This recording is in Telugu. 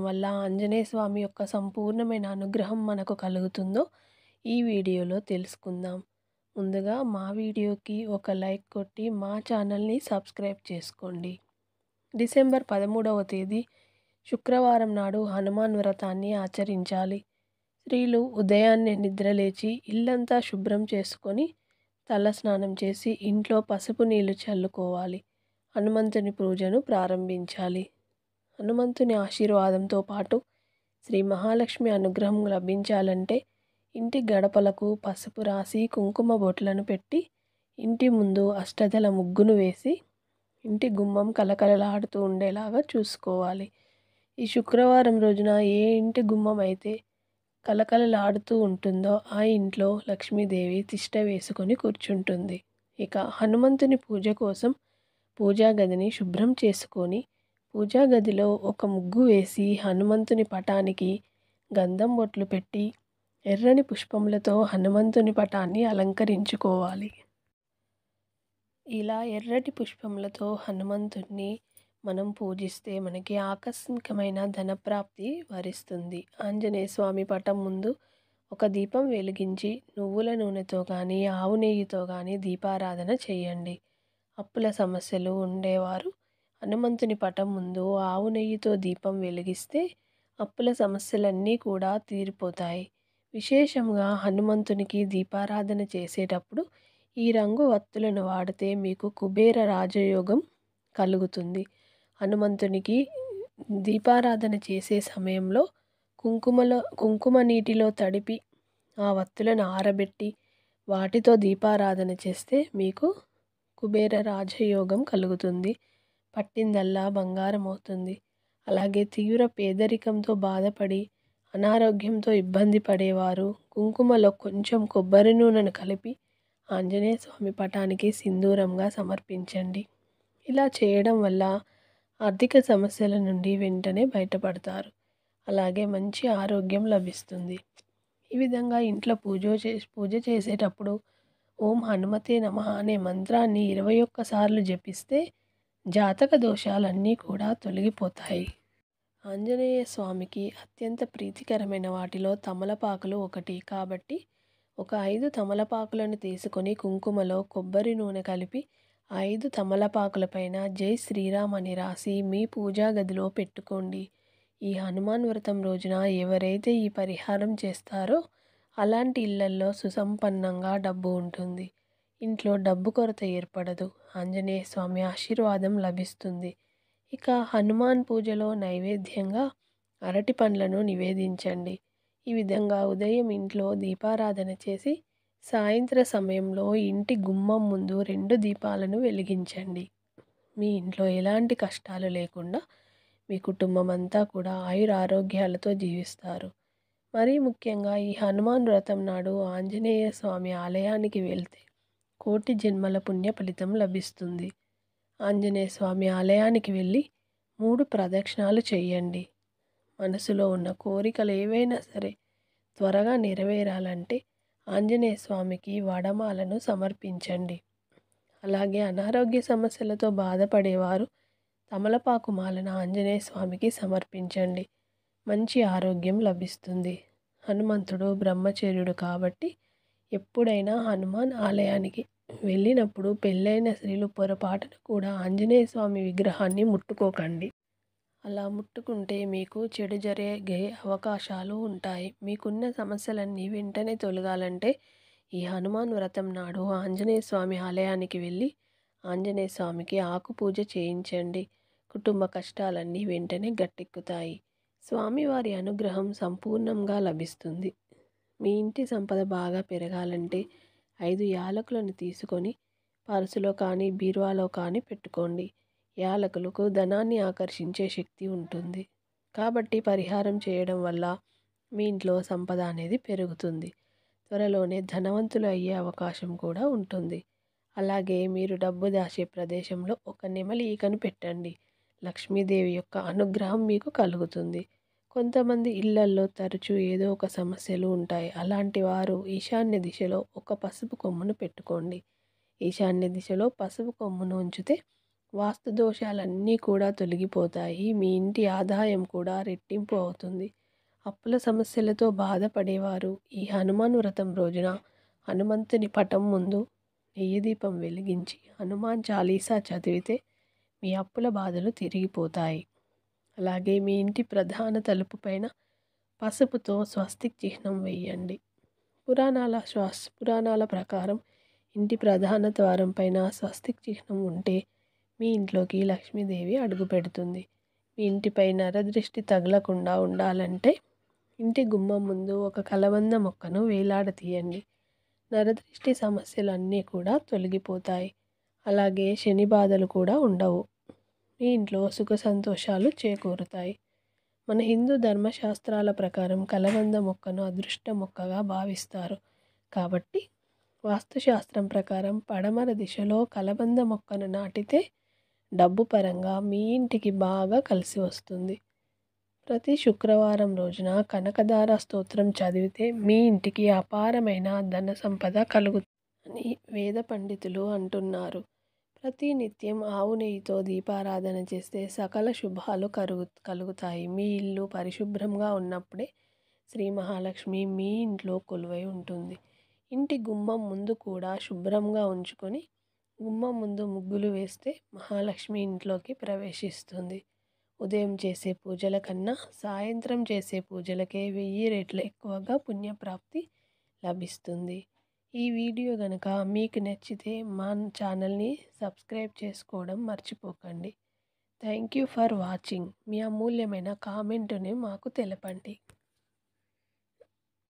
వల్ల ఆంజనేయ స్వామి యొక్క సంపూర్ణమైన అనుగ్రహం మనకు కలుగుతుందో ఈ వీడియోలో తెలుసుకుందాం. ముందుగా మా వీడియోకి ఒక లైక్ కొట్టి మా ఛానల్ని సబ్స్క్రైబ్ చేసుకోండి. డిసెంబర్ 13వ తేదీ శుక్రవారం నాడు హనుమాన్ వ్రతాన్ని ఆచరించాలి. స్త్రీలు ఉదయాన్నే నిద్రలేచి ఇల్లంతా శుభ్రం చేసుకొని తల స్నానం చేసి ఇంట్లో పసుపు నీళ్లు చల్లుకోవాలి. హనుమంతుని పూజను ప్రారంభించాలి. హనుమంతుని ఆశీర్వాదంతో పాటు శ్రీ మహాలక్ష్మి అనుగ్రహం లభించాలంటే ఇంటి గడపలకు పసుపు రాసి కుంకుమ బొట్లను పెట్టి ఇంటి ముందు అష్టదళ ముగ్గును వేసి ఇంటి గుమ్మం కలకలలాడుతూ ఉండేలాగా చూసుకోవాలి. ఈ శుక్రవారం రోజున ఏ ఇంటి గుమ్మం అయితే కలకలలాడుతూ ఉంటుందో ఆ ఇంట్లో లక్ష్మీదేవి తిష్ట వేసుకొని కూర్చుంటుంది. ఇక హనుమంతుని పూజ కోసం పూజా గదిని శుభ్రం చేసుకొని పూజా గదిలో ఒక ముగ్గు వేసి హనుమంతుని పటానికి గంధం బొట్లు పెట్టి ఎర్రని పుష్పములతో హనుమంతుని పటాన్ని అలంకరించుకోవాలి. ఇలా ఎర్రటి పుష్పములతో హనుమంతుడిని మనం పూజిస్తే మనకి ఆకస్మికమైన ధనప్రాప్తి వరిస్తుంది. ఆంజనేయ స్వామి పటం ముందు ఒక దీపం వెలిగించి నువ్వుల నూనెతో కానీ ఆవు నెయ్యితో కానీ దీపారాధన చేయండి. అప్పుల సమస్యలు ఉండేవారు హనుమంతుని పటం ముందు ఆవు నెయ్యితో దీపం వెలిగిస్తే అప్పుల సమస్యలన్నీ కూడా తీరిపోతాయి. విశేషంగా హనుమంతునికి దీపారాధన చేసేటప్పుడు ఈ రంగు వత్తులను వాడితే మీకు కుబేర రాజయోగం కలుగుతుంది. హనుమంతునికి దీపారాధన చేసే సమయంలో కుంకుమ నీటిలో తడిపి ఆ వత్తులను ఆరబెట్టి వాటితో దీపారాధన చేస్తే మీకు కుబేర రాజయోగం కలుగుతుంది. పట్టిందల్లా బంగారం అవుతుంది. అలాగే తీవ్ర పేదరికంతో బాధపడి అనారోగ్యంతో ఇబ్బంది పడేవారు కుంకుమలో కొంచెం కొబ్బరి నూనెను కలిపి ఆంజనేయ స్వామి పటానికి సింధూరంగా సమర్పించండి. ఇలా చేయడం వల్ల ఆర్థిక సమస్యల నుండి వెంటనే బయటపడతారు. అలాగే మంచి ఆరోగ్యం లభిస్తుంది. ఈ విధంగా ఇంట్లో పూజ చేసేటప్పుడు ఓం హనుమతే నమః అనే మంత్రాన్ని 21 సార్లు జపిస్తే జాతక దోషాలన్నీ కూడా తొలగిపోతాయి. ఆంజనేయ స్వామికి అత్యంత ప్రీతికరమైన వాటిలో తమలపాకులు ఒకటి కాబట్టి ఒక 5 తమలపాకులను తీసుకొని కుంకుమలో కొబ్బరి నూనె కలిపి 5 తమలపాకులపైన జై శ్రీరామ్ అని రాసి మీ పూజా గదిలో పెట్టుకోండి. ఈ హనుమాన్ వ్రతం రోజున ఎవరైతే ఈ పరిహారం చేస్తారో అలాంటి ఇళ్లల్లో సుసంపన్నంగా డబ్బు ఉంటుంది. ఇంట్లో డబ్బు కొరత ఏర్పడదు. ఆంజనేయ స్వామి ఆశీర్వాదం లభిస్తుంది. ఇక హనుమాన్ పూజలో నైవేద్యంగా అరటి పండ్లను నివేదించండి. ఈ విధంగా ఉదయం ఇంట్లో దీపారాధన చేసి సాయంత్ర సమయంలో ఇంటి గుమ్మం ముందు 2 దీపాలను వెలిగించండి. మీ ఇంట్లో ఎలాంటి కష్టాలు లేకుండా మీ కుటుంబం అంతా కూడా ఆయురారోగ్యాలతో జీవిస్తారు. మరీ ముఖ్యంగా ఈ హనుమాన్ వ్రతం నాడు ఆంజనేయ స్వామి ఆలయానికి వెళ్తే కోటి జన్మల పుణ్య ఫలితం లభిస్తుంది. ఆంజనేయ స్వామి ఆలయానికి వెళ్ళి 3 ప్రదక్షిణాలు చేయండి. మనసులో ఉన్న కోరికలు ఏవైనా సరే త్వరగా నెరవేరాలంటే ఆంజనేయ స్వామికి వడమాలను సమర్పించండి. అలాగే అనారోగ్య సమస్యలతో బాధపడేవారు తమలపాకు మాలను ఆంజనేయ స్వామికి సమర్పించండి. మంచి ఆరోగ్యం లభిస్తుంది. హనుమంతుడు బ్రహ్మచర్యుడు కాబట్టి ఎప్పుడైనా హనుమాన్ ఆలయానికి వెళ్ళినప్పుడు పెళ్ళైన స్త్రీలు పొరపాటున కూడా ఆంజనేయ స్వామి విగ్రహాన్ని ముట్టుకోకండి. అలా ముట్టుకుంటే మీకు చెడు జరిగే అవకాశాలు ఉంటాయి. మీకున్న సమస్యలన్నీ వెంటనే తొలగాలంటే ఈ హనుమాన్ వ్రతం నాడు ఆంజనేయ స్వామి ఆలయానికి వెళ్ళి ఆంజనేయ స్వామికి ఆకు పూజ చేయించండి. కుటుంబ కష్టాలన్నీ వెంటనే గట్టెక్కుతాయి. స్వామివారి అనుగ్రహం సంపూర్ణంగా లభిస్తుంది. మీ ఇంటి సంపద బాగా పెరగాలంటే 5 యాలకులను తీసుకొని పర్సులో కానీ బీరువాలో కానీ పెట్టుకోండి. యాలకులకు ధనాన్ని ఆకర్షించే శక్తి ఉంటుంది. కాబట్టి పరిహారం చేయడం వల్ల మీ ఇంట్లో సంపద అనేది పెరుగుతుంది. త్వరలోనే ధనవంతులు అయ్యే అవకాశం కూడా ఉంటుంది. అలాగే మీరు డబ్బు దాచే ప్రదేశంలో ఒక నెమలి ఈకను పెట్టండి. లక్ష్మీదేవి యొక్క అనుగ్రహం మీకు కలుగుతుంది. కొంతమంది ఇళ్లల్లో తరచూ ఏదో ఒక సమస్యలు ఉంటాయి. అలాంటి వారు ఈశాన్య దిశలో ఒక పసుపు కొమ్మును పెట్టుకోండి. ఈశాన్య దిశలో పసుపు కొమ్మును ఉంచితే వాస్తు దోషాలన్నీ కూడా తొలగిపోతాయి. మీ ఇంటి ఆదాయం కూడా రెట్టింపు అవుతుంది. అప్పుల సమస్యలతో బాధపడేవారు ఈ హనుమాన్ వ్రతం రోజున హనుమంతుని పటం ముందు నెయ్యి దీపం వెలిగించి హనుమాన్ చాలీసా చదివితే మీ అప్పుల బాధలు తిరిగిపోతాయి. అలాగే మీ ఇంటి ప్రధాన తలుపు పైన పసుపుతో స్వస్తిక్ చిహ్నం వేయండి. పురాణాల ప్రకారం ఇంటి ప్రధాన ద్వారం పైన స్వస్తిక్ చిహ్నం ఉంటే మీ ఇంట్లోకి లక్ష్మీదేవి అడుగు పెడుతుంది. మీ ఇంటిపై నరదృష్టి తగలకుండా ఉండాలంటే ఇంటి గుమ్మం ముందు ఒక కలబంద మొక్కను వేలాడతీయండి. నరదృష్టి సమస్యలన్నీ కూడా తొలగిపోతాయి. అలాగే శని బాధలు కూడా ఉండవు. మీ ఇంట్లో సుఖ సంతోషాలు చేకూరుతాయి. మన హిందూ ధర్మశాస్త్రాల ప్రకారం కలబంద మొక్కను అదృష్ట మొక్కగా భావిస్తారు. కాబట్టి వాస్తుశాస్త్రం ప్రకారం పడమర దిశలో కలబంద మొక్కను నాటితే డబ్బు పరంగా మీ ఇంటికి బాగా కలిసి వస్తుంది. ప్రతి శుక్రవారం రోజున కనకదార స్తోత్రం చదివితే మీ ఇంటికి అపారమైన ధన సంపద కలుగుతుందని వేద పండితులు అంటున్నారు. ప్రతి నిత్యం ఆవు నెయ్యితో దీపారాధన చేస్తే సకల శుభాలు కలుగుతాయి. మీ ఇల్లు పరిశుభ్రంగా ఉన్నప్పుడే శ్రీ మహాలక్ష్మి మీ ఇంట్లో కొలువై ఉంటుంది. ఇంటి గుమ్మం ముందు కూడా శుభ్రంగా ఉంచుకొని గుమ్మం ముందు ముగ్గులు వేస్తే మహాలక్ష్మి ఇంట్లోకి ప్రవేశిస్తుంది. ఉదయం చేసే పూజల కన్నా సాయంత్రం చేసే పూజలకే 1000 రెట్లు ఎక్కువగా పుణ్యప్రాప్తి లభిస్తుంది. ఈ వీడియో కనుక మీకు నచ్చితే మా ఛానల్ని సబ్స్క్రైబ్ చేసుకోవడం మర్చిపోకండి. Thank you for watching. మీ అమూల్యమైన కామెంటుని మాకు తెలపండి.